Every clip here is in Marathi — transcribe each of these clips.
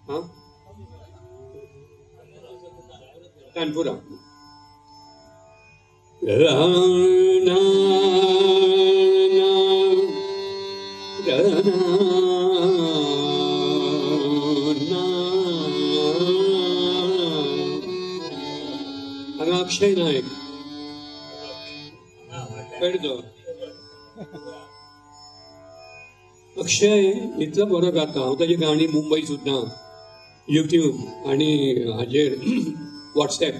हा तानपुरा अक्षय नायक अक्षय इतलं बरं गाता हांव ताची गाणी मुंबई सुद्दां युट्यूब आणि हाजेर व्हॉट्सएप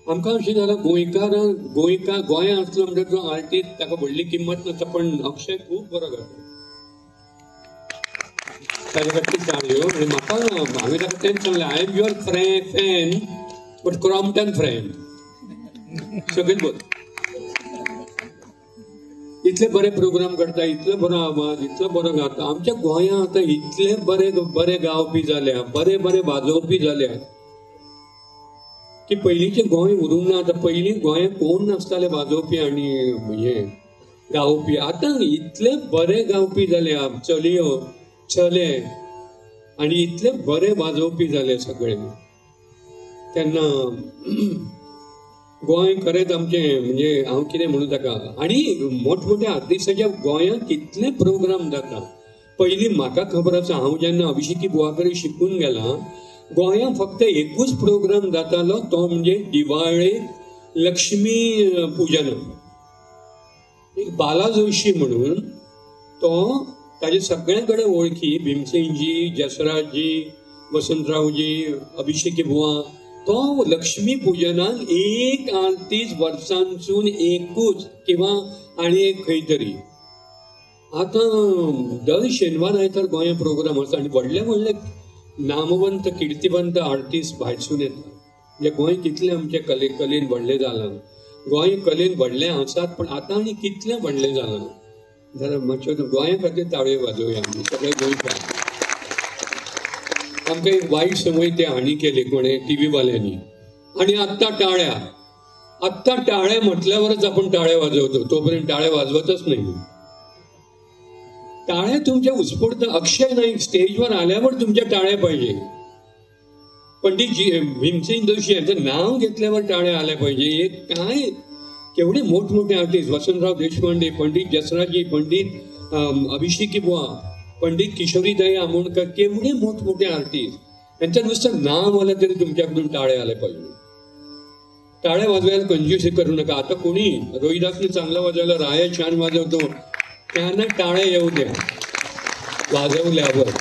आमकां अशें जालां गोंयांत आसलो म्हणजे जो आर्टिस्ट ताका व्हडली किंमत नासता पण अक्षय खूब बरो गाता ताजे खातीर ताळयो आनी म्हाका हांवें ताका तेंच सांगलें I am your fan but Crompton friend सगळेच बरें इतले बरे प्रोग्राम करता इतलो बरो आवाज इतलो बरो गाता आमच्या गोंयांत आतां इतले बरे बरे गावपी जाल्या बरे बरे वाजोवपी जाल्या की पयलींचे गोंय उरूंक ना आतां पयलीं गोंयांत कोण नासताले वाजोवपी आनी हे गावपी आतां इतले बरे गावपी जाल्या चलयो चले आनी इतले बरे वाजोवपी जाले सगळे तेन्ना गोंय खरेंच आमचें म्हणजे हांव कितें म्हणू ताका आनी मोठमोठ्या आर्टिस्टाच्या गोंयांत कितले प्रोग्राम जाता पयलीं म्हाका खबर आसा हांव जेन्ना अभिषेकी बुवा कडेन शिकून गेलां गोंयांत फक्त एकूच प्रोग्राम जातालो तो म्हणजे दिवाळे लक्ष्मी पुजन बाला जोशी म्हणून तो ताजे सगळे कडेन वळखी भीमसेनजी जसराजजी वसंतरावजी अभिषेकी बुवा तो लक्ष्मी पुजनाक एक आर्टिस्ट वर्सांसून एकूच किंवा आनी एक खंय तरी आतां दर शेनवार आयतार गोंया प्रोग्राम आसा आनी व्हडले व्हडले नामवंत किर्तिवंत आर्टिस्ट भायरसून येता म्हणजे गोंय कितलें आमचे कलेन व्हडलें जालां गोंय कलेन व्हडलें आसात पण आतां आनी कितलें व्हडलें जालां जाल्यार मातशें गोंया खातीर ताळयो वाजोवया आमी सगळे गोंयकार आमकां एक वायट संवय ते हाणी केली कोणे टीव्ही वाल्यांनी आणि आत्ता टाळ्या म्हटल्यावरच आपण टाळ्या वाजवतो तोपर्यंत टाळ्या वाजवतच नाही टाळ्या तुमच्या उत्स्फूर्त अक्षय नाईक स्टेजवर आल्यावर तुमच्या टाळ्या पाहिजे पंडित भीमसेन जोशी यांचं नाव घेतल्यावर टाळ्या आल्या पाहिजे हे काय केवढे मोठमोठे आर्टिस्ट वसंतराव देशपांडे पंडित जसराजी पंडित अभिषेकी बुवा पंडित किशोरी दया आमोणकर केवढे मोठमोठे आर्टिस्ट यांचं नुसतं नाव आलं तरी तुमच्याकडून टाळ्या आल्या पाहिजे टाळ्या वाजवायला कंजूसी करू नका आता कोणी रोहिदासने चांगला वाजवायला राया छान वाजवतो त्यांना टाळ्या येऊ द्या वाजवल्यावर